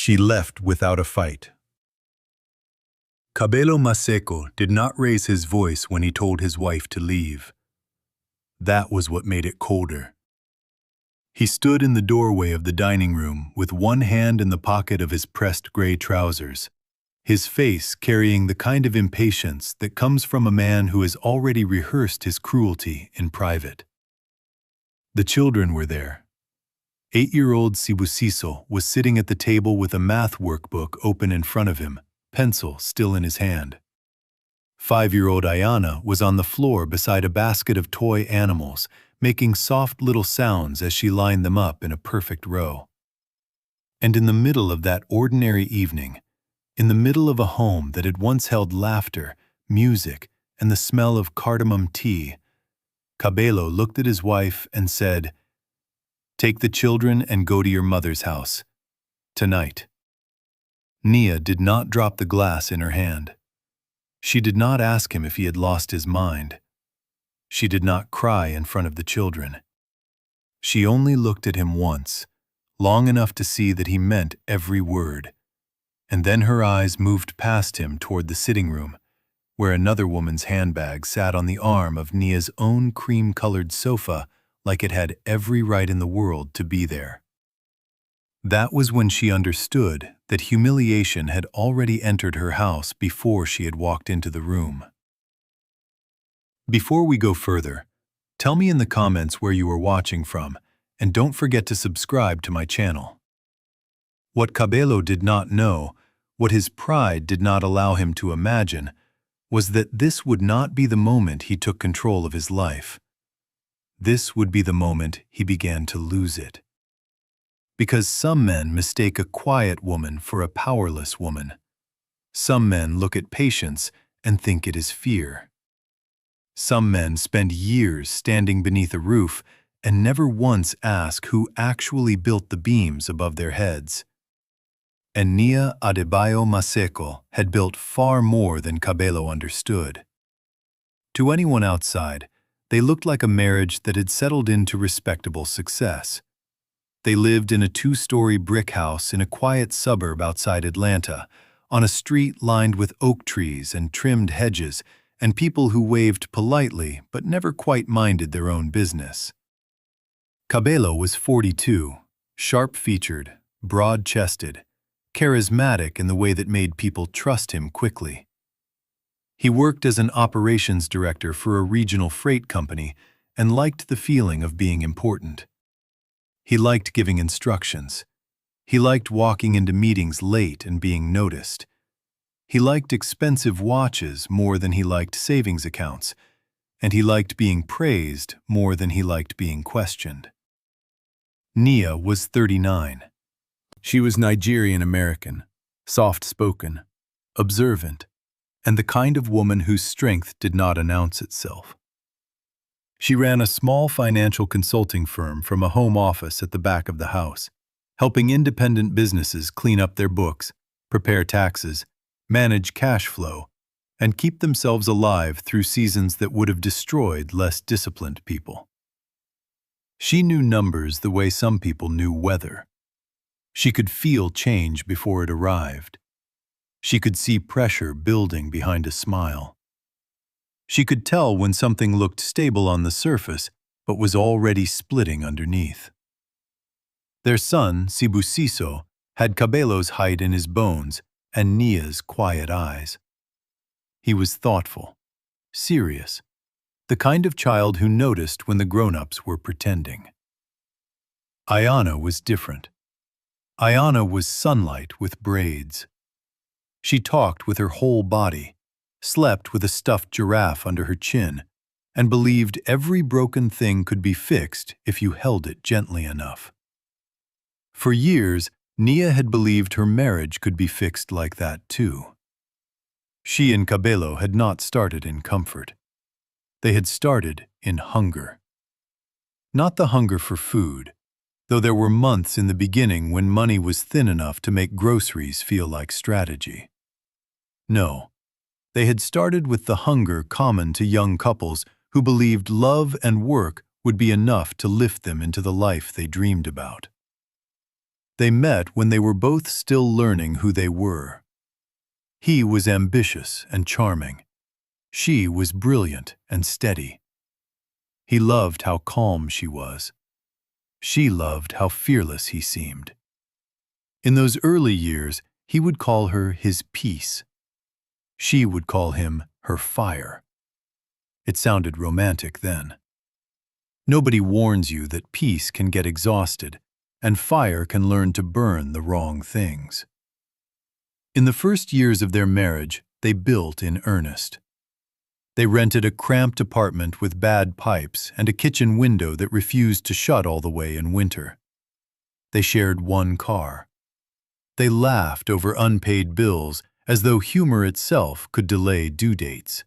She left without a fight. Cabello Maseco did not raise his voice when he told his wife to leave. That was what made it colder. He stood in the doorway of the dining room with one hand in the pocket of his pressed gray trousers, his face carrying the kind of impatience that comes from a man who has already rehearsed his cruelty in private. The children were there. 8-year-old Sibusiso was sitting at the table with a math workbook open in front of him, pencil still in his hand. 5-year-old Ayana was on the floor beside a basket of toy animals, making soft little sounds as she lined them up in a perfect row. And in the middle of that ordinary evening, in the middle of a home that had once held laughter, music, and the smell of cardamom tea, Cabello looked at his wife and said, "Take the children and go to your mother's house. Tonight." Nia did not drop the glass in her hand. She did not ask him if he had lost his mind. She did not cry in front of the children. She only looked at him once, long enough to see that he meant every word, and then her eyes moved past him toward the sitting room, where another woman's handbag sat on the arm of Nia's own cream-colored sofa like it had every right in the world to be there. That was when she understood that humiliation had already entered her house before she had walked into the room. Before we go further, tell me in the comments where you are watching from, and don't forget to subscribe to my channel. What Cabello did not know, what his pride did not allow him to imagine, was that this would not be the moment he took control of his life. This would be the moment he began to lose it. Because some men mistake a quiet woman for a powerless woman. Some men look at patience and think it is fear. Some men spend years standing beneath a roof and never once ask who actually built the beams above their heads. And Nia Adebayo Maseco had built far more than Cabello understood. To anyone outside, they looked like a marriage that had settled into respectable success. They lived in a 2-story brick house in a quiet suburb outside Atlanta, on a street lined with oak trees and trimmed hedges, and people who waved politely but never quite minded their own business. Cabello was 42, sharp-featured, broad-chested, charismatic in the way that made people trust him quickly. He worked as an operations director for a regional freight company and liked the feeling of being important. He liked giving instructions. He liked walking into meetings late and being noticed. He liked expensive watches more than he liked savings accounts, and he liked being praised more than he liked being questioned. Nia was 39. She was Nigerian-American, soft-spoken, observant, and the kind of woman whose strength did not announce itself. She ran a small financial consulting firm from a home office at the back of the house, helping independent businesses clean up their books, prepare taxes, manage cash flow, and keep themselves alive through seasons that would have destroyed less disciplined people. She knew numbers the way some people knew weather. She could feel change before it arrived. She could see pressure building behind a smile. She could tell when something looked stable on the surface but was already splitting underneath. Their son, Sibusiso, had Cabello's height in his bones and Nia's quiet eyes. He was thoughtful, serious, the kind of child who noticed when the grown-ups were pretending. Ayana was different. Ayana was sunlight with braids. She talked with her whole body, slept with a stuffed giraffe under her chin, and believed every broken thing could be fixed if you held it gently enough. For years, Nia had believed her marriage could be fixed like that too. She and Cabello had not started in comfort. They had started in hunger. Not the hunger for food, though there were months in the beginning when money was thin enough to make groceries feel like strategy. No, they had started with the hunger common to young couples who believed love and work would be enough to lift them into the life they dreamed about. They met when they were both still learning who they were. He was ambitious and charming. She was brilliant and steady. He loved how calm she was. She loved how fearless he seemed. In those early years, he would call her his peace. She would call him her fire. It sounded romantic then. Nobody warns you that peace can get exhausted, and fire can learn to burn the wrong things. In the first years of their marriage, they built in earnest. They rented a cramped apartment with bad pipes and a kitchen window that refused to shut all the way in winter. They shared one car. They laughed over unpaid bills as though humor itself could delay due dates.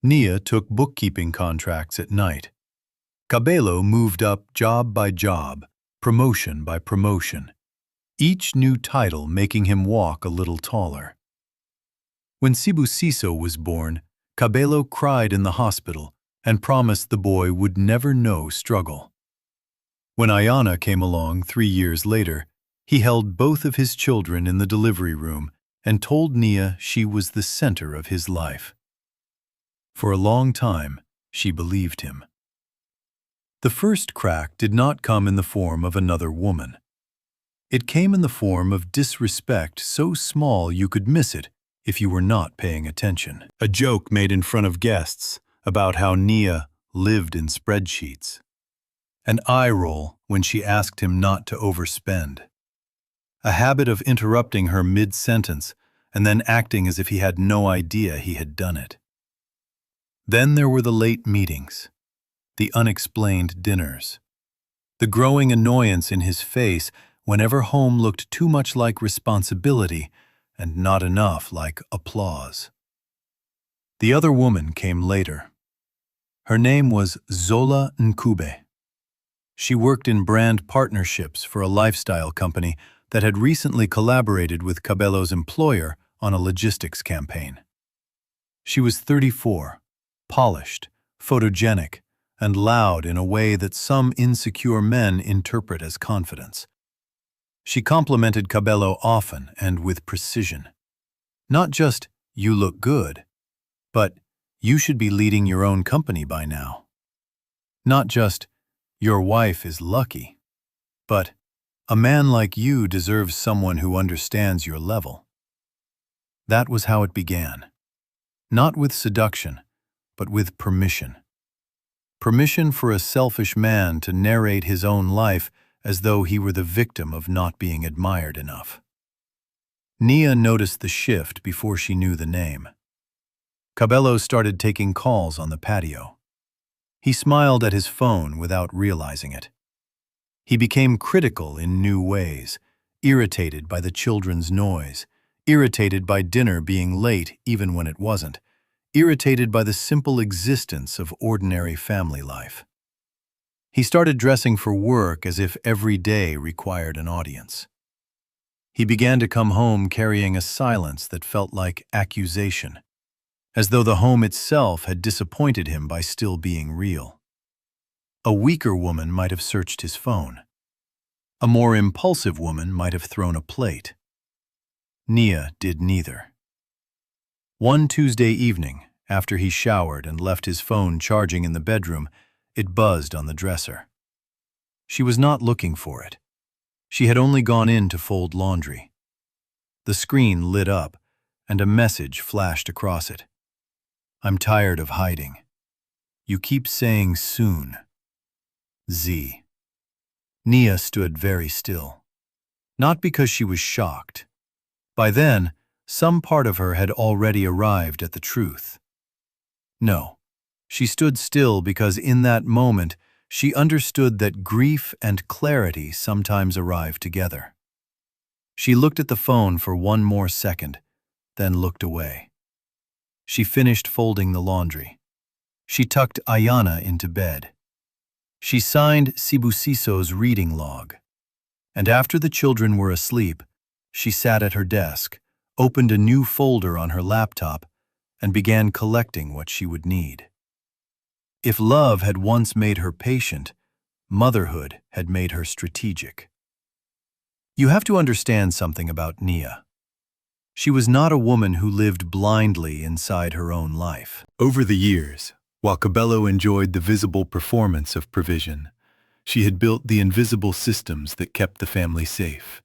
Nia took bookkeeping contracts at night. Cabello moved up job by job, promotion by promotion, each new title making him walk a little taller. When Sibusiso was born, Cabello cried in the hospital and promised the boy would never know struggle. When Ayana came along 3 years later, he held both of his children in the delivery room and told Nia she was the center of his life. For a long time, she believed him. The first crack did not come in the form of another woman. It came in the form of disrespect so small you could miss it if you were not paying attention. A joke made in front of guests about how Nia lived in spreadsheets. An eye roll when she asked him not to overspend. A habit of interrupting her mid-sentence and then acting as if he had no idea he had done it. Then there were the late meetings, the unexplained dinners, the growing annoyance in his face whenever home looked too much like responsibility and not enough like applause. The other woman came later. Her name was Zola Nkube. She worked in brand partnerships for a lifestyle company that had recently collaborated with Cabello's employer on a logistics campaign. She was 34, polished, photogenic, and loud in a way that some insecure men interpret as confidence. She complimented Cabello often and with precision. Not just, "You look good," but, "You should be leading your own company by now." Not just, "Your wife is lucky," but, "A man like you deserves someone who understands your level." That was how it began. Not with seduction, but with permission. Permission for a selfish man to narrate his own life as though he were the victim of not being admired enough. Nia noticed the shift before she knew the name. Cabello started taking calls on the patio. He smiled at his phone without realizing it. He became critical in new ways, irritated by the children's noise, irritated by dinner being late even when it wasn't, irritated by the simple existence of ordinary family life. He started dressing for work as if every day required an audience. He began to come home carrying a silence that felt like accusation, as though the home itself had disappointed him by still being real. A weaker woman might have searched his phone. A more impulsive woman might have thrown a plate. Nia did neither. One Tuesday evening, after he showered and left his phone charging in the bedroom, it buzzed on the dresser. She was not looking for it. She had only gone in to fold laundry. The screen lit up, and a message flashed across it. "I'm tired of hiding. You keep saying soon. Z." Nia stood very still. Not because she was shocked. By then, some part of her had already arrived at the truth. No, she stood still because in that moment she understood that grief and clarity sometimes arrive together. She looked at the phone for one more second, then looked away. She finished folding the laundry. She tucked Ayana into bed. She signed Sibusiso's reading log. And after the children were asleep, she sat at her desk, opened a new folder on her laptop, and began collecting what she would need. If love had once made her patient, motherhood had made her strategic. You have to understand something about Nia. She was not a woman who lived blindly inside her own life. Over the years, while Cabello enjoyed the visible performance of provision, she had built the invisible systems that kept the family safe.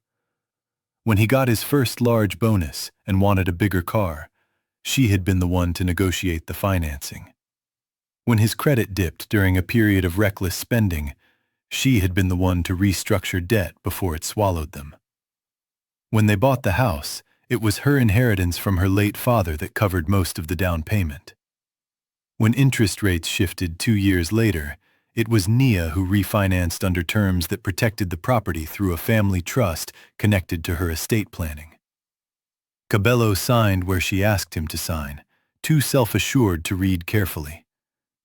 When he got his first large bonus and wanted a bigger car, she had been the one to negotiate the financing. When his credit dipped during a period of reckless spending, she had been the one to restructure debt before it swallowed them. When they bought the house, it was her inheritance from her late father that covered most of the down payment. When interest rates shifted 2 years later, it was Nia who refinanced under terms that protected the property through a family trust connected to her estate planning. Cabello signed where she asked him to sign, too self-assured to read carefully,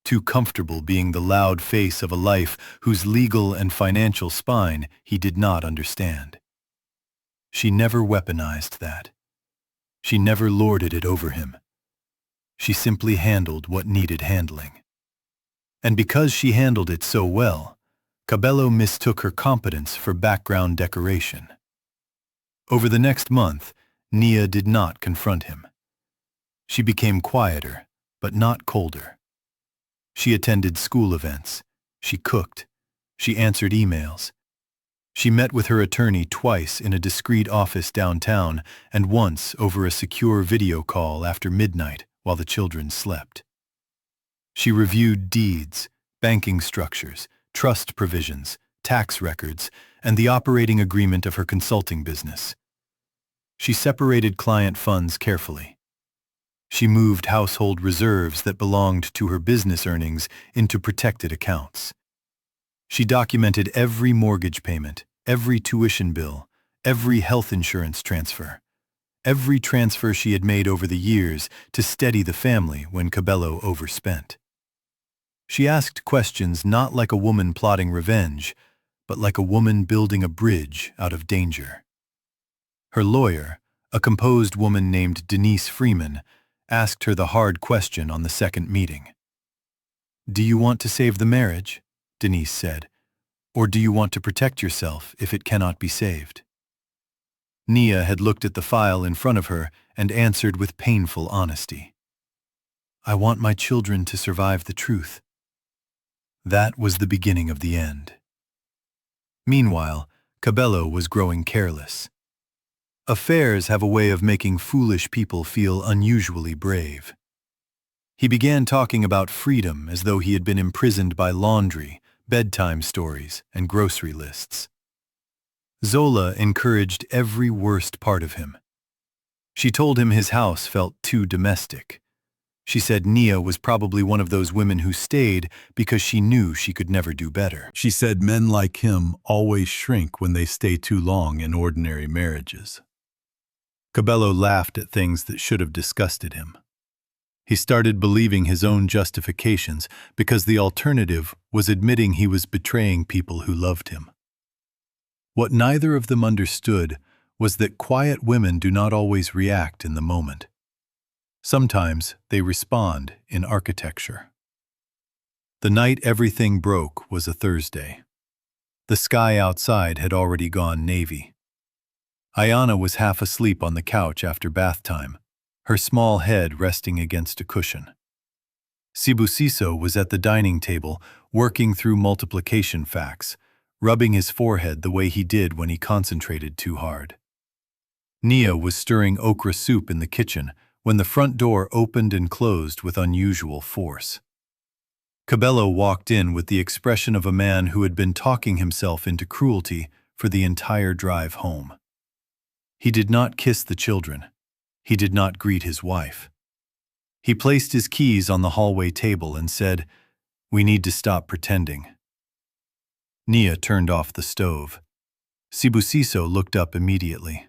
too comfortable being the loud face of a life whose legal and financial spine he did not understand. She never weaponized that. She never lorded it over him. She simply handled what needed handling. And because she handled it so well, Cabello mistook her competence for background decoration. Over the next month, Nia did not confront him. She became quieter, but not colder. She attended school events. She cooked. She answered emails. She met with her attorney twice in a discreet office downtown and once over a secure video call after midnight while the children slept. She reviewed deeds, banking structures, trust provisions, tax records, and the operating agreement of her consulting business. She separated client funds carefully. She moved household reserves that belonged to her business earnings into protected accounts. She documented every mortgage payment, every tuition bill, every health insurance transfer, every transfer she had made over the years to steady the family when Cabello overspent. She asked questions not like a woman plotting revenge, but like a woman building a bridge out of danger. Her lawyer, a composed woman named Denise Freeman, asked her the hard question on the second meeting. "Do you want to save the marriage?" Denise said. "Or do you want to protect yourself if it cannot be saved?" Nia had looked at the file in front of her and answered with painful honesty. "I want my children to survive the truth." That was the beginning of the end. Meanwhile, Cabello was growing careless. Affairs have a way of making foolish people feel unusually brave. He began talking about freedom as though he had been imprisoned by laundry, bedtime stories, and grocery lists. Zola encouraged every worst part of him. She told him his house felt too domestic. She said Nia was probably one of those women who stayed because she knew she could never do better. She said men like him always shrink when they stay too long in ordinary marriages. Cabello laughed at things that should have disgusted him. He started believing his own justifications because the alternative was admitting he was betraying people who loved him. What neither of them understood was that quiet women do not always react in the moment. Sometimes they respond in architecture. The night everything broke was a Thursday. The sky outside had already gone navy. Ayana was half asleep on the couch after bath time, her small head resting against a cushion. Sibusiso was at the dining table, working through multiplication facts, rubbing his forehead the way he did when he concentrated too hard. Nia was stirring okra soup in the kitchen when the front door opened and closed with unusual force. Cabello walked in with the expression of a man who had been talking himself into cruelty for the entire drive home. He did not kiss the children. He did not greet his wife. He placed his keys on the hallway table and said, "We need to stop pretending." Nia turned off the stove. Sibusiso looked up immediately.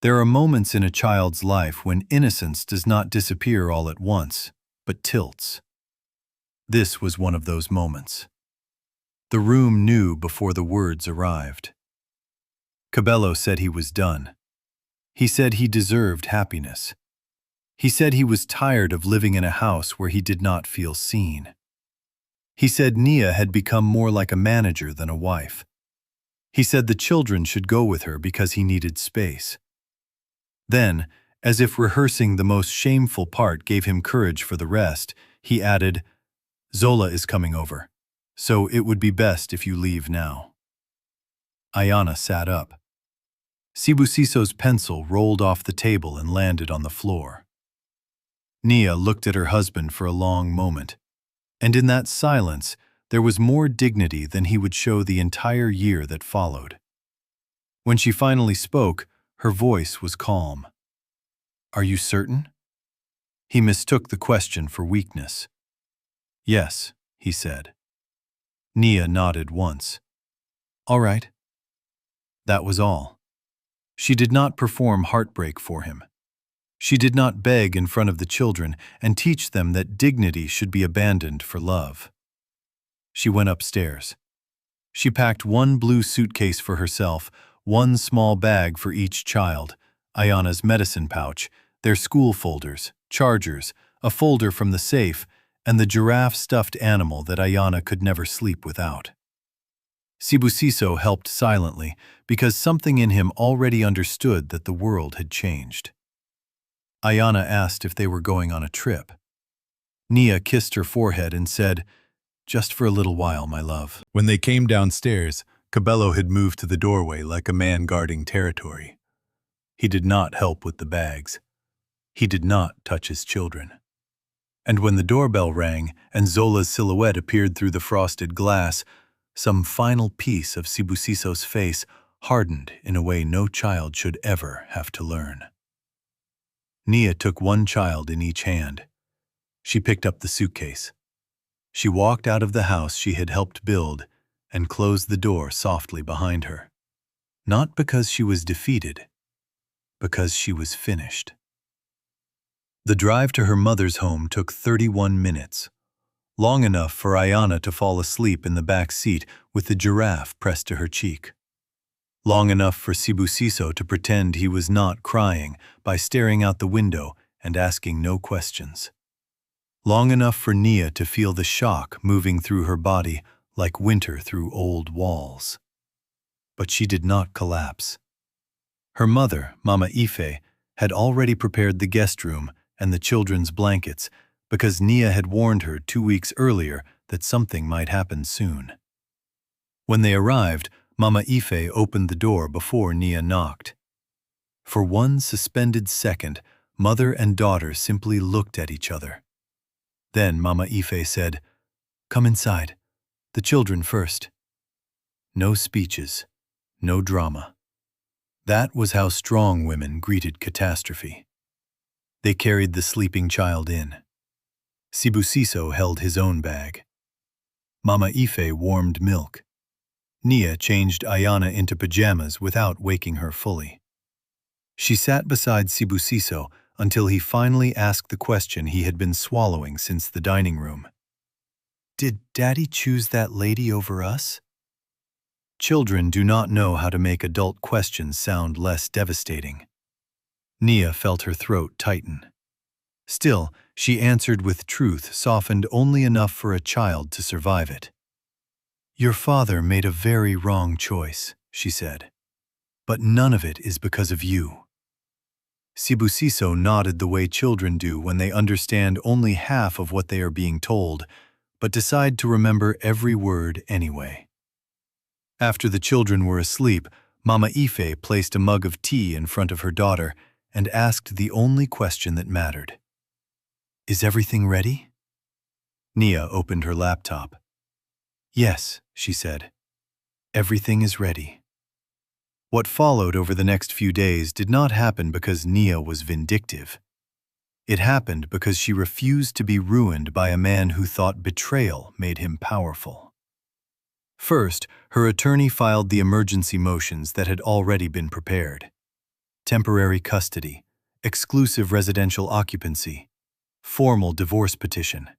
There are moments in a child's life when innocence does not disappear all at once, but tilts. This was one of those moments. The room knew before the words arrived. Cabello said he was done. He said he deserved happiness. He said he was tired of living in a house where he did not feel seen. He said Nia had become more like a manager than a wife. He said the children should go with her because he needed space. Then, as if rehearsing the most shameful part gave him courage for the rest, he added, "Zola is coming over, so it would be best if you leave now." Ayana sat up. Sibusiso's pencil rolled off the table and landed on the floor. Nia looked at her husband for a long moment, and in that silence there was more dignity than he would show the entire year that followed. When she finally spoke, her voice was calm. "Are you certain?" He mistook the question for weakness. "Yes," he said. Nia nodded once. "All right." That was all. She did not perform heartbreak for him. She did not beg in front of the children and teach them that dignity should be abandoned for love. She went upstairs. She packed one blue suitcase for herself, one small bag for each child, Ayana's medicine pouch, their school folders, chargers, a folder from the safe, and the giraffe stuffed animal that Ayana could never sleep without. Sibusiso helped silently because something in him already understood that the world had changed. Ayana asked if they were going on a trip. Nia kissed her forehead and said, "Just for a little while, my love." When they came downstairs, Cabello had moved to the doorway like a man guarding territory. He did not help with the bags. He did not touch his children. And when the doorbell rang and Zola's silhouette appeared through the frosted glass, some final piece of Sibusiso's face hardened in a way no child should ever have to learn. Nia took one child in each hand. She picked up the suitcase. She walked out of the house she had helped build and closed the door softly behind her. Not because she was defeated, because she was finished. The drive to her mother's home took 31 minutes, long enough for Ayana to fall asleep in the back seat with the giraffe pressed to her cheek. Long enough for Sibusiso to pretend he was not crying by staring out the window and asking no questions. Long enough for Nia to feel the shock moving through her body like winter through old walls. But she did not collapse. Her mother, Mama Ife, had already prepared the guest room and the children's blankets because Nia had warned her 2 weeks earlier that something might happen soon. When they arrived, Mama Ife opened the door before Nia knocked. For one suspended second, mother and daughter simply looked at each other. Then Mama Ife said, "Come inside. The children first." No speeches, no drama. That was how strong women greeted catastrophe. They carried the sleeping child in. Sibusiso held his own bag. Mama Ife warmed milk. Nia changed Ayana into pajamas without waking her fully. She sat beside Sibusiso until he finally asked the question he had been swallowing since the dining room. "Did Daddy choose that lady over us?" Children do not know how to make adult questions sound less devastating. Nia felt her throat tighten. Still, she answered with truth softened only enough for a child to survive it. "Your father made a very wrong choice," she said. "But none of it is because of you." Sibusiso nodded the way children do when they understand only half of what they are being told, but decide to remember every word anyway. After the children were asleep, Mama Ife placed a mug of tea in front of her daughter and asked the only question that mattered. "Is everything ready?" Nia opened her laptop. "Yes," she said. "Everything is ready." What followed over the next few days did not happen because Nia was vindictive. It happened because she refused to be ruined by a man who thought betrayal made him powerful. First, her attorney filed the emergency motions that had already been prepared. Temporary custody, exclusive residential occupancy, formal divorce petition,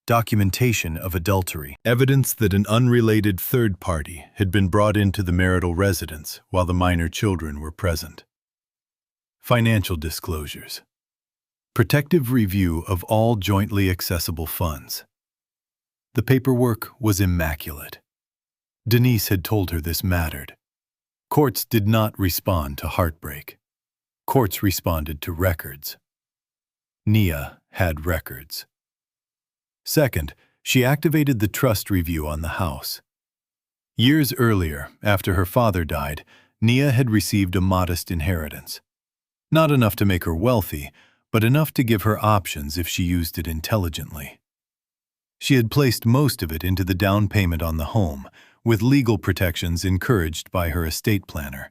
documentation of adultery, evidence that an unrelated third party had been brought into the marital residence while the minor children were present. Financial disclosures. Protective review of all jointly accessible funds. The paperwork was immaculate. Denise had told her this mattered. Courts did not respond to heartbreak. Courts responded to records. Nia had records. Second, she activated the trust review on the house. Years earlier, after her father died, Nia had received a modest inheritance. Not enough to make her wealthy, but enough to give her options if she used it intelligently. She had placed most of it into the down payment on the home, with legal protections encouraged by her estate planner.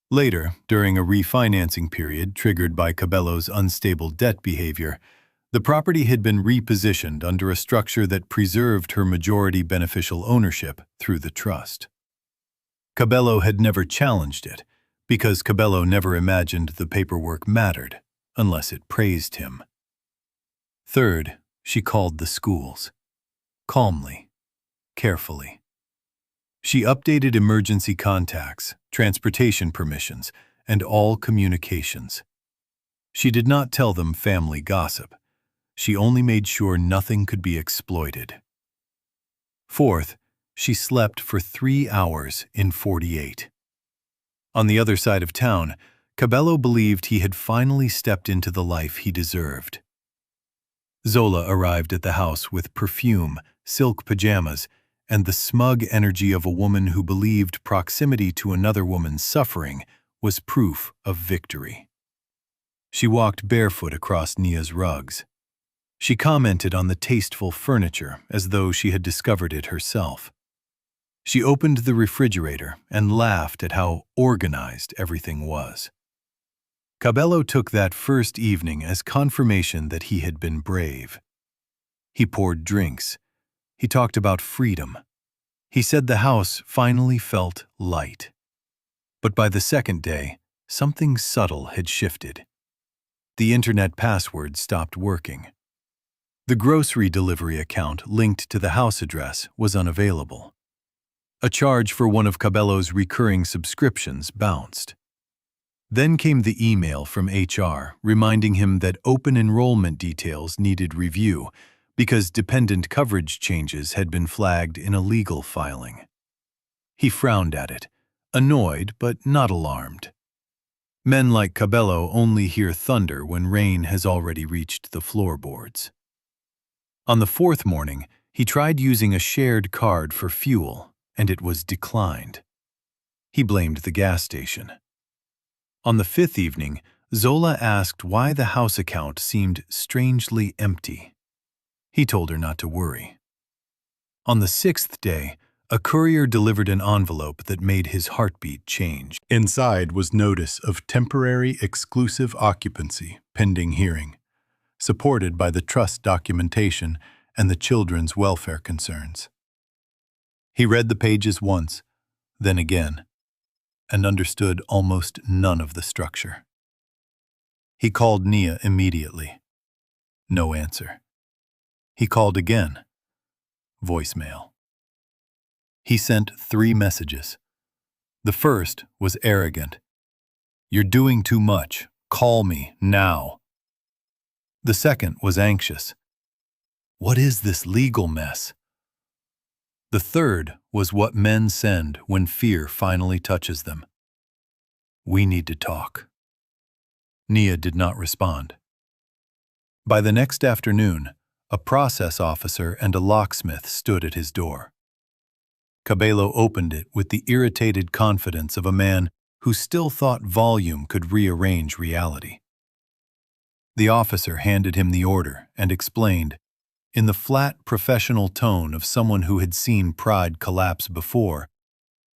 Later, during a refinancing period triggered by Cabello's unstable debt behavior, the property had been repositioned under a structure that preserved her majority beneficial ownership through the trust. Cabello had never challenged it, because Cabello never imagined the paperwork mattered, unless it praised him. Third, she called the schools. Calmly, carefully. She updated emergency contacts, transportation permissions, and all communications. She did not tell them family gossip. She only made sure nothing could be exploited. Fourth, she slept for 3 hours in 48. On the other side of town, Cabello believed he had finally stepped into the life he deserved. Zola arrived at the house with perfume, silk pajamas, and the smug energy of a woman who believed proximity to another woman's suffering was proof of victory. She walked barefoot across Nia's rugs. She commented on the tasteful furniture as though she had discovered it herself. She opened the refrigerator and laughed at how organized everything was. Cabello took that first evening as confirmation that he had been brave. He poured drinks. He talked about freedom. He said the house finally felt light. But by the second day, something subtle had shifted. The internet password stopped working. The grocery delivery account linked to the house address was unavailable. A charge for one of Cabello's recurring subscriptions bounced. Then came the email from HR reminding him that open enrollment details needed review because dependent coverage changes had been flagged in a legal filing. He frowned at it, annoyed but not alarmed. Men like Cabello only hear thunder when rain has already reached the floorboards. On the fourth morning, he tried using a shared card for fuel, and it was declined. He blamed the gas station. On the fifth evening, Zola asked why the house account seemed strangely empty. He told her not to worry. On the sixth day, a courier delivered an envelope that made his heartbeat change. Inside was notice of temporary exclusive occupancy pending hearing, supported by the trust documentation and the children's welfare concerns. He read the pages once, then again, and understood almost none of the structure. He called Nia immediately. No answer. He called again. Voicemail. He sent 3 messages. The first was arrogant. "You're doing too much. Call me now." The second was anxious. "What is this legal mess?" The third was what men send when fear finally touches them. "We need to talk." Nia did not respond. By the next afternoon, a process officer and a locksmith stood at his door. Cabello opened it with the irritated confidence of a man who still thought volume could rearrange reality. The officer handed him the order and explained, in the flat, professional tone of someone who had seen pride collapse before,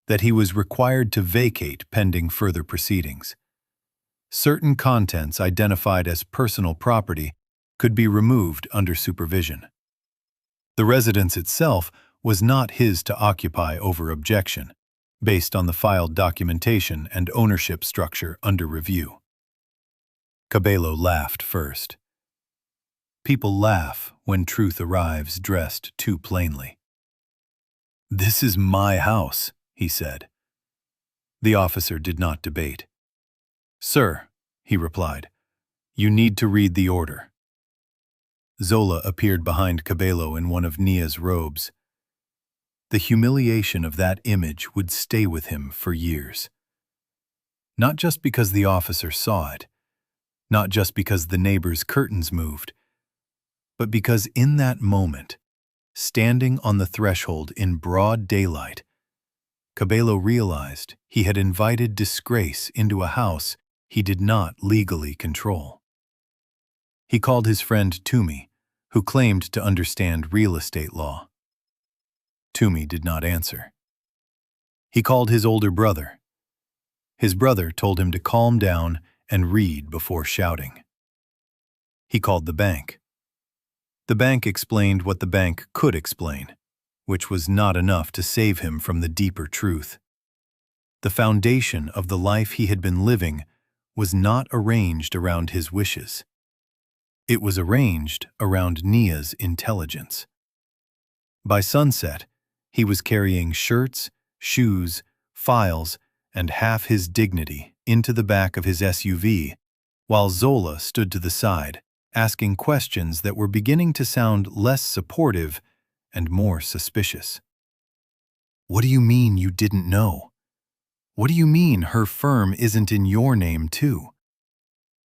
that he was required to vacate pending further proceedings. Certain contents identified as personal property could be removed under supervision. The residence itself was not his to occupy over objection, based on the filed documentation and ownership structure under review. Cabello laughed first. People laugh when truth arrives dressed too plainly. "This is my house," he said. The officer did not debate. "Sir," he replied, "you need to read the order." Zola appeared behind Cabello in one of Nia's robes. The humiliation of that image would stay with him for years. Not just because the officer saw it, not just because the neighbor's curtains moved, but because in that moment, standing on the threshold in broad daylight, Cabello realized he had invited disgrace into a house he did not legally control. He called his friend Toomey, who claimed to understand real estate law. Toomey did not answer. He called his older brother. His brother told him to calm down and read before shouting. He called the bank. The bank explained what the bank could explain, which was not enough to save him from the deeper truth. The foundation of the life he had been living was not arranged around his wishes. It was arranged around Nia's intelligence. By sunset, he was carrying shirts, shoes, files, and half his dignity into the back of his SUV, while Zola stood to the side, asking questions that were beginning to sound less supportive and more suspicious. "What do you mean you didn't know? What do you mean her firm isn't in your name too?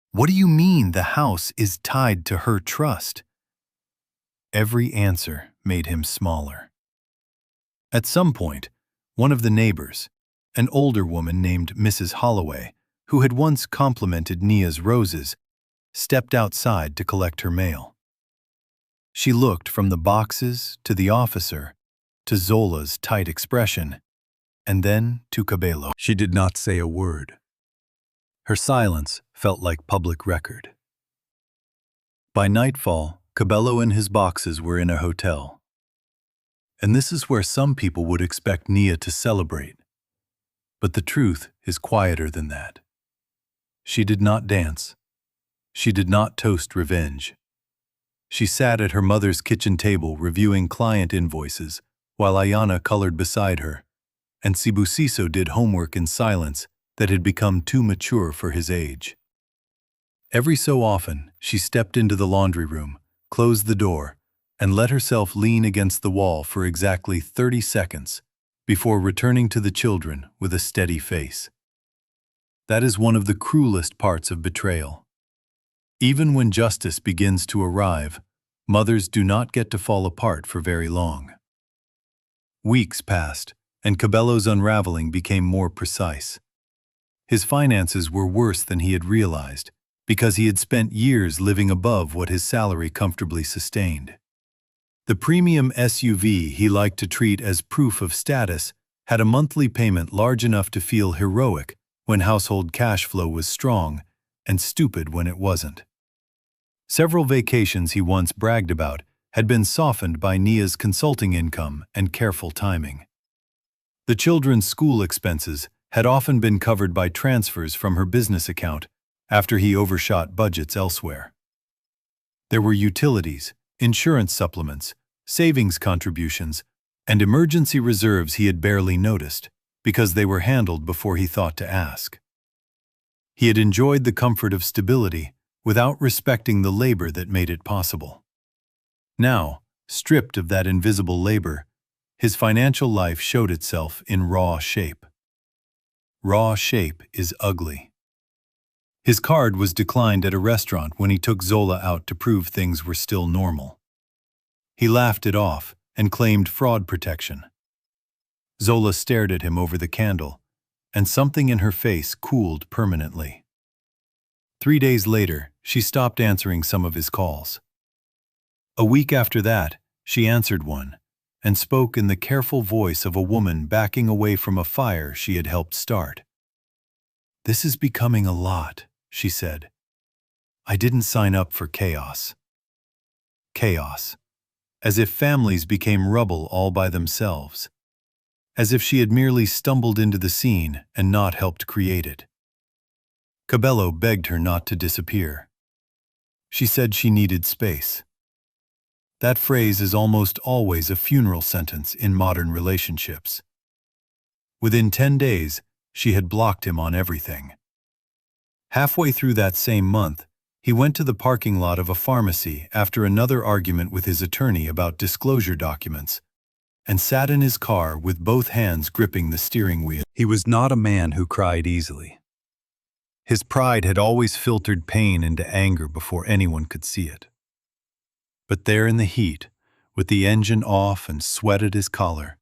What do you mean the house is tied to her trust?" Every answer made him smaller. At some point, one of the neighbors, an older woman named Mrs. Holloway, who had once complimented Nia's roses, stepped outside to collect her mail. She looked from the boxes to the officer, to Zola's tight expression, and then to Cabello. She did not say a word. Her silence felt like public record. By nightfall, Cabello and his boxes were in a hotel. And this is where some people would expect Nia to celebrate. But the truth is quieter than that. She did not dance. She did not toast revenge. She sat at her mother's kitchen table reviewing client invoices while Ayana colored beside her, and Sibusiso did homework in silence that had become too mature for his age. Every so often, she stepped into the laundry room, closed the door, and let herself lean against the wall for exactly 30 seconds before returning to the children with a steady face. That is one of the cruelest parts of betrayal. Even when justice begins to arrive, mothers do not get to fall apart for very long. Weeks passed, and Cabello's unraveling became more precise. His finances were worse than he had realized, because he had spent years living above what his salary comfortably sustained. The premium SUV he liked to treat as proof of status had a monthly payment large enough to feel heroic when household cash flow was strong and stupid when it wasn't. Several vacations he once bragged about had been softened by Nia's consulting income and careful timing. The children's school expenses had often been covered by transfers from her business account after he overshot budgets elsewhere. There were utilities, insurance supplements, savings contributions, and emergency reserves he had barely noticed because they were handled before he thought to ask. He had enjoyed the comfort of stability without respecting the labor that made it possible. Now, stripped of that invisible labor, his financial life showed itself in raw shape. Raw shape is ugly. His card was declined at a restaurant when he took Zola out to prove things were still normal. He laughed it off and claimed fraud protection. Zola stared at him over the candle, and something in her face cooled permanently. 3 days later, she stopped answering some of his calls. A week after that, she answered one, and spoke in the careful voice of a woman backing away from a fire she had helped start. "This is becoming a lot," she said. "I didn't sign up for chaos." Chaos. As if families became rubble all by themselves. As if she had merely stumbled into the scene and not helped create it. Cabello begged her not to disappear. She said she needed space. That phrase is almost always a funeral sentence in modern relationships. Within 10 days, she had blocked him on everything. Halfway through that same month, he went to the parking lot of a pharmacy after another argument with his attorney about disclosure documents, and sat in his car with both hands gripping the steering wheel. He was not a man who cried easily. His pride had always filtered pain into anger before anyone could see it. But there in the heat, with the engine off and sweat at his collar,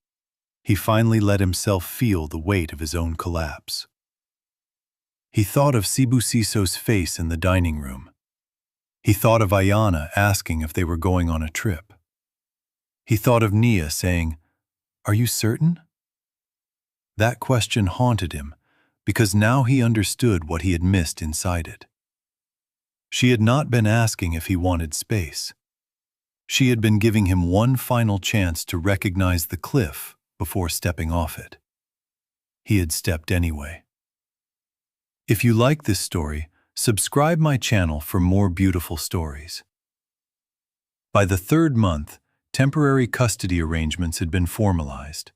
he finally let himself feel the weight of his own collapse. He thought of Sibusiso's face in the dining room. He thought of Ayana asking if they were going on a trip. He thought of Nia saying, "Are you certain?" That question haunted him because now he understood what he had missed inside it. She had not been asking if he wanted space. She had been giving him one final chance to recognize the cliff before stepping off it. He had stepped anyway. If you like this story, subscribe my channel for more beautiful stories. By the third month, temporary custody arrangements had been formalized.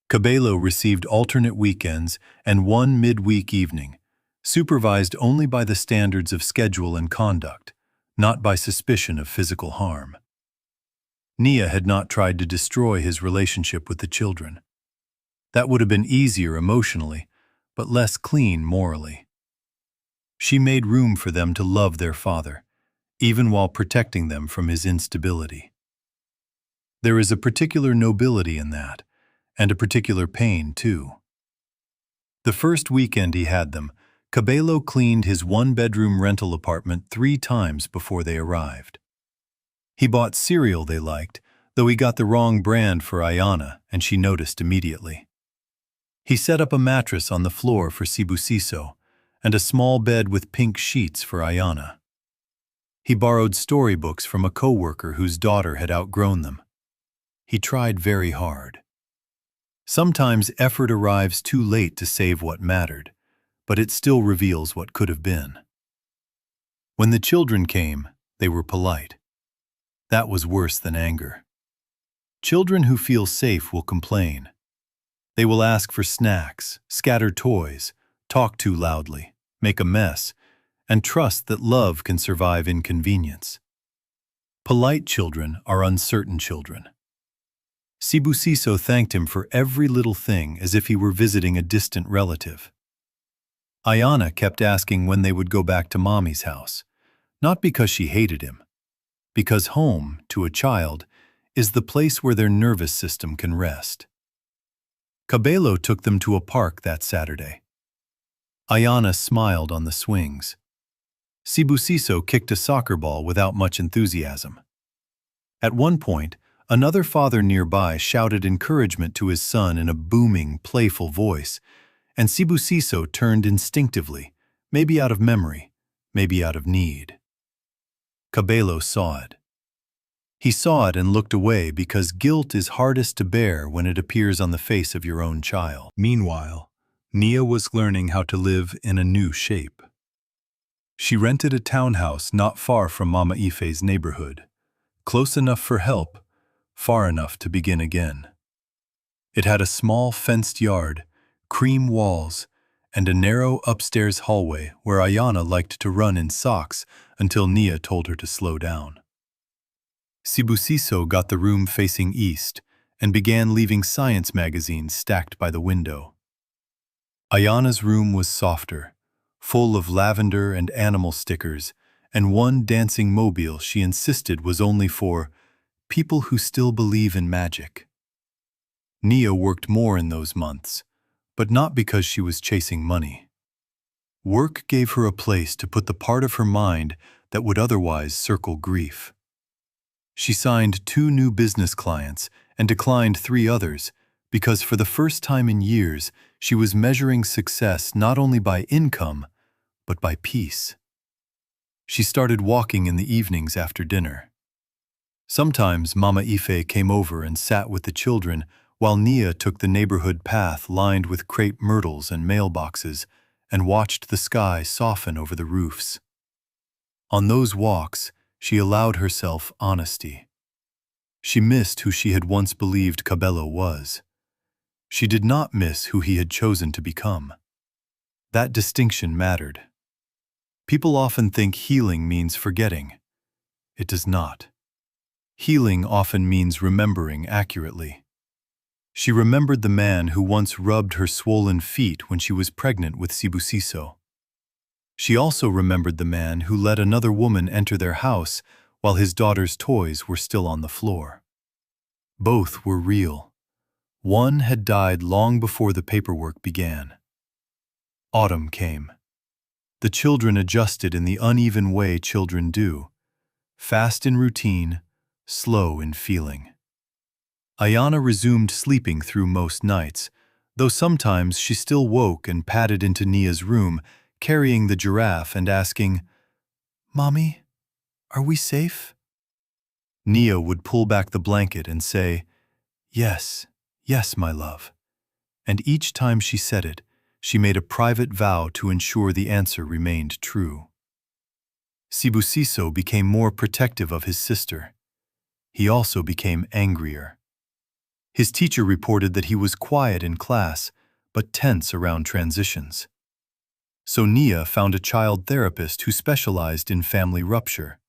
Cabello received alternate weekends and one midweek evening, supervised only by the standards of schedule and conduct, not by suspicion of physical harm. Nia had not tried to destroy his relationship with the children. That would have been easier emotionally, but less clean morally. She made room for them to love their father, even while protecting them from his instability. There is a particular nobility in that, and a particular pain, too. The first weekend he had them, Cabello cleaned his one-bedroom rental apartment 3 times before they arrived. He bought cereal they liked, though he got the wrong brand for Ayana, and she noticed immediately. He set up a mattress on the floor for Sibusiso, and a small bed with pink sheets for Ayana. He borrowed storybooks from a coworker whose daughter had outgrown them. He tried very hard. Sometimes effort arrives too late to save what mattered, but it still reveals what could have been. When the children came, they were polite. That was worse than anger. Children who feel safe will complain. They will ask for snacks, scatter toys, talk too loudly, make a mess, and trust that love can survive inconvenience. Polite children are uncertain children. Sibusiso thanked him for every little thing as if he were visiting a distant relative. Ayana kept asking when they would go back to Mommy's house, not because she hated him, because home, to a child, is the place where their nervous system can rest. Cabello took them to a park that Saturday. Ayana smiled on the swings. Sibusiso kicked a soccer ball without much enthusiasm. At one point, another father nearby shouted encouragement to his son in a booming, playful voice, and Sibusiso turned instinctively, maybe out of memory, maybe out of need. Cabello saw it. He saw it and looked away because guilt is hardest to bear when it appears on the face of your own child. Meanwhile, Nia was learning how to live in a new shape. She rented a townhouse not far from Mama Ife's neighborhood, close enough for help, far enough to begin again. It had a small fenced yard, cream walls, and a narrow upstairs hallway where Ayana liked to run in socks until Nia told her to slow down. Sibusiso got the room facing east and began leaving science magazines stacked by the window. Ayana's room was softer, full of lavender and animal stickers, and one dancing mobile she insisted was only for people who still believe in magic. Nia worked more in those months, but not because she was chasing money. Work gave her a place to put the part of her mind that would otherwise circle grief. She signed 2 new business clients and declined 3 others because for the first time in years, she was measuring success not only by income, but by peace. She started walking in the evenings after dinner. Sometimes Mama Ife came over and sat with the children while Nia took the neighborhood path lined with crepe myrtles and mailboxes and watched the sky soften over the roofs. On those walks, she allowed herself honesty. She missed who she had once believed Cabello was. She did not miss who he had chosen to become. That distinction mattered. People often think healing means forgetting. It does not. Healing often means remembering accurately. She remembered the man who once rubbed her swollen feet when she was pregnant with Sibusiso. She also remembered the man who let another woman enter their house while his daughter's toys were still on the floor. Both were real. One had died long before the paperwork began. Autumn came. The children adjusted in the uneven way children do, fast in routine, slow in feeling. Ayana resumed sleeping through most nights, though sometimes she still woke and padded into Nia's room, carrying the giraffe and asking, "Mommy, are we safe?" Nia would pull back the blanket and say, "Yes, yes, my love." And each time she said it, she made a private vow to ensure the answer remained true. Sibusiso became more protective of his sister. He also became angrier. His teacher reported that he was quiet in class, but tense around transitions. So Nia found a child therapist who specialized in family rupture.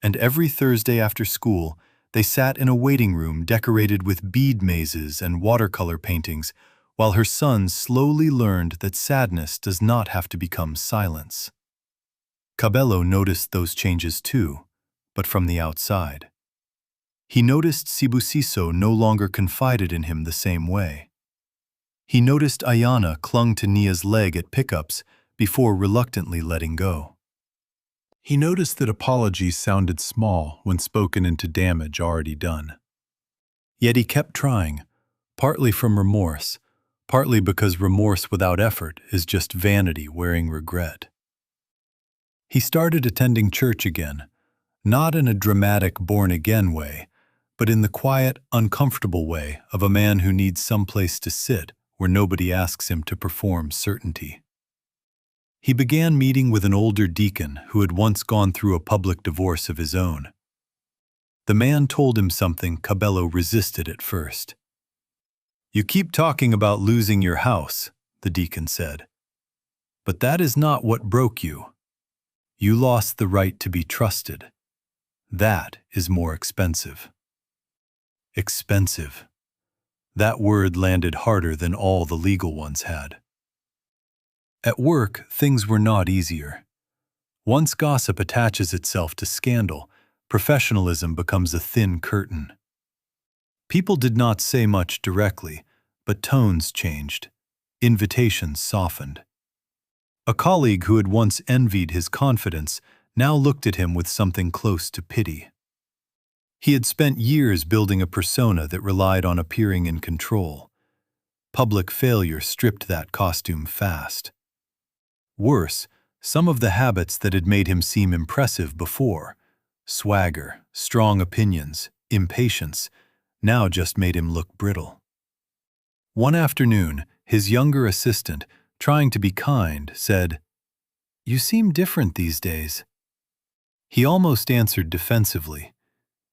And every Thursday after school, they sat in a waiting room decorated with bead mazes and watercolor paintings, while her son slowly learned that sadness does not have to become silence. Cabello noticed those changes too, but from the outside. He noticed Sibusiso no longer confided in him the same way. He noticed Ayana clung to Nia's leg at pickups before reluctantly letting go. He noticed that apologies sounded small when spoken into damage already done. Yet he kept trying, partly from remorse, partly because remorse without effort is just vanity wearing regret. He started attending church again, not in a dramatic born-again way, but in the quiet, uncomfortable way of a man who needs some place to sit where nobody asks him to perform certainty. He began meeting with an older deacon who had once gone through a public divorce of his own. The man told him something Cabello resisted at first. "You keep talking about losing your house," the deacon said. "But that is not what broke you. You lost the right to be trusted. That is more expensive." Expensive. That word landed harder than all the legal ones had. At work, things were not easier. Once gossip attaches itself to scandal, professionalism becomes a thin curtain. People did not say much directly, but tones changed. Invitations softened. A colleague who had once envied his confidence now looked at him with something close to pity. He had spent years building a persona that relied on appearing in control. Public failure stripped that costume fast. Worse, some of the habits that had made him seem impressive before, swagger, strong opinions, impatience, now just made him look brittle. One afternoon, his younger assistant, trying to be kind, said, "You seem different these days." He almost answered defensively.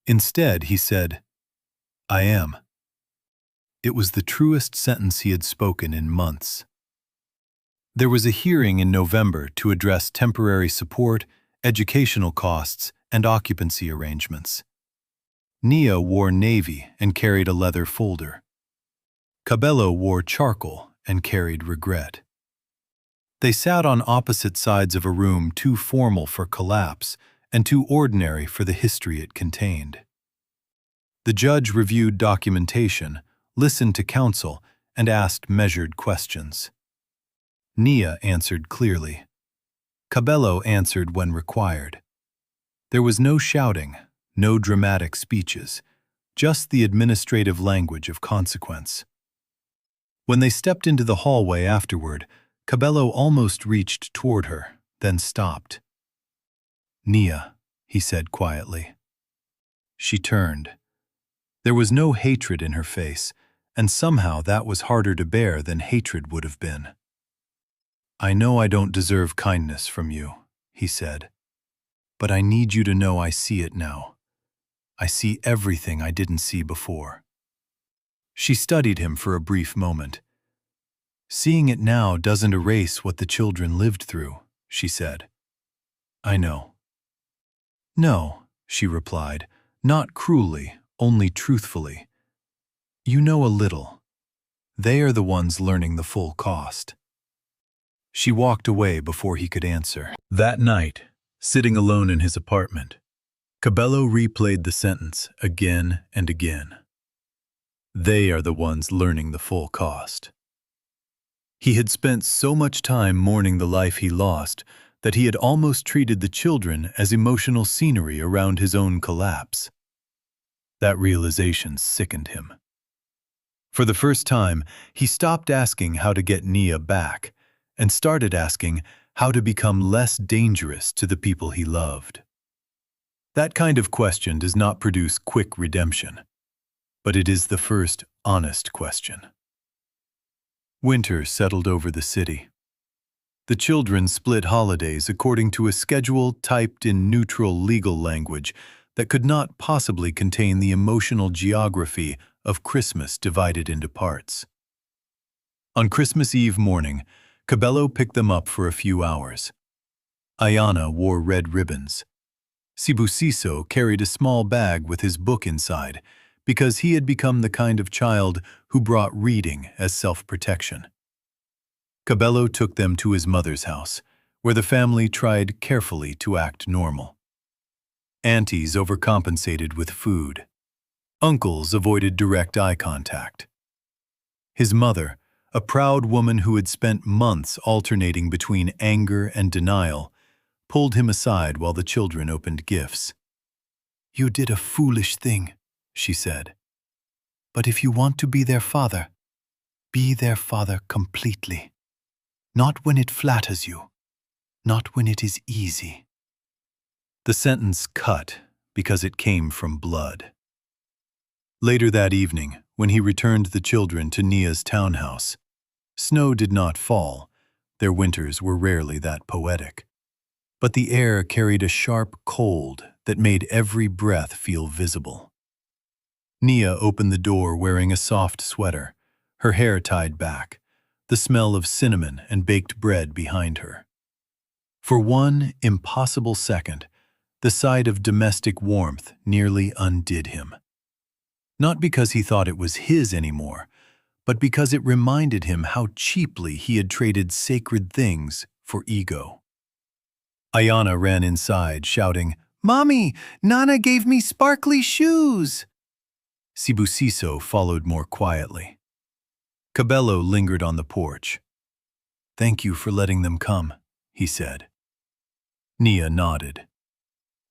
Instead, he said, "I am." It was the truest sentence he had spoken in months. There was a hearing in November to address temporary support, educational costs, and occupancy arrangements. Nia wore navy and carried a leather folder. Cabello wore charcoal and carried regret. They sat on opposite sides of a room too formal for collapse and too ordinary for the history it contained. The judge reviewed documentation, listened to counsel, and asked measured questions. Nia answered clearly. Cabello answered when required. There was no shouting, no dramatic speeches, just the administrative language of consequence. When they stepped into the hallway afterward, Cabello almost reached toward her, then stopped. "Nia," he said quietly. She turned. There was no hatred in her face, and somehow that was harder to bear than hatred would have been. "I know I don't deserve kindness from you," he said, "but I need you to know I see it now. I see everything I didn't see before." She studied him for a brief moment. "Seeing it now doesn't erase what the children lived through," she said. "I know." "No," she replied, not cruelly, only truthfully. "You know a little, They are the ones learning the full cost. She walked away before he could answer. That night, sitting alone in his apartment, Cabello replayed the sentence again and again. They are the ones learning the full cost. He had spent so much time mourning the life he lost that he had almost treated the children as emotional scenery around his own collapse. That realization sickened him. For the first time, he stopped asking how to get Nia back and started asking how to become less dangerous to the people he loved. That kind of question does not produce quick redemption, but it is the first honest question. Winter settled over the city. The children split holidays according to a schedule typed in neutral legal language that could not possibly contain the emotional geography of Christmas divided into parts. On Christmas Eve morning, Cabello picked them up for a few hours. Ayana wore red ribbons. Sibusiso carried a small bag with his book inside because he had become the kind of child who brought reading as self-protection. Cabello took them to his mother's house, where the family tried carefully to act normal. Aunties overcompensated with food. Uncles avoided direct eye contact. His mother, a proud woman who had spent months alternating between anger and denial, pulled him aside while the children opened gifts. "You did a foolish thing," she said. "But if you want to be their father completely. Not when it flatters you, not when it is easy." The sentence cut because it came from blood. Later that evening, when he returned the children to Nia's townhouse, snow did not fall. Their winters were rarely that poetic. But the air carried a sharp cold that made every breath feel visible. Nia opened the door wearing a soft sweater, her hair tied back, the smell of cinnamon and baked bread behind her. For one impossible second, the sight of domestic warmth nearly undid him. Not because he thought it was his anymore, but because it reminded him how cheaply he had traded sacred things for ego. Ayana ran inside, shouting, "Mommy, Nana gave me sparkly shoes!" Sibusiso followed more quietly. Cabello lingered on the porch. "Thank you for letting them come," he said. Nia nodded.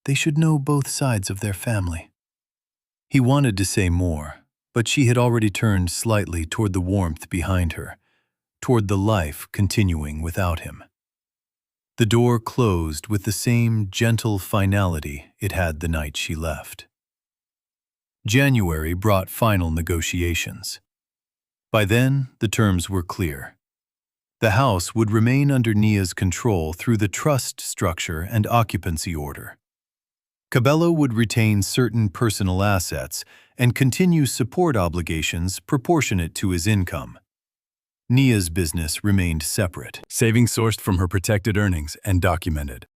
They should know both sides of their family. He wanted to say more, but she had already turned slightly toward the warmth behind her, toward the life continuing without him. The door closed with the same gentle finality it had the night she left. January brought final negotiations. By then, the terms were clear. The house would remain under Nia's control through the trust structure and occupancy order. Cabello would retain certain personal assets and continue support obligations proportionate to his income. Nia's business remained separate, savings sourced from her protected earnings and documented.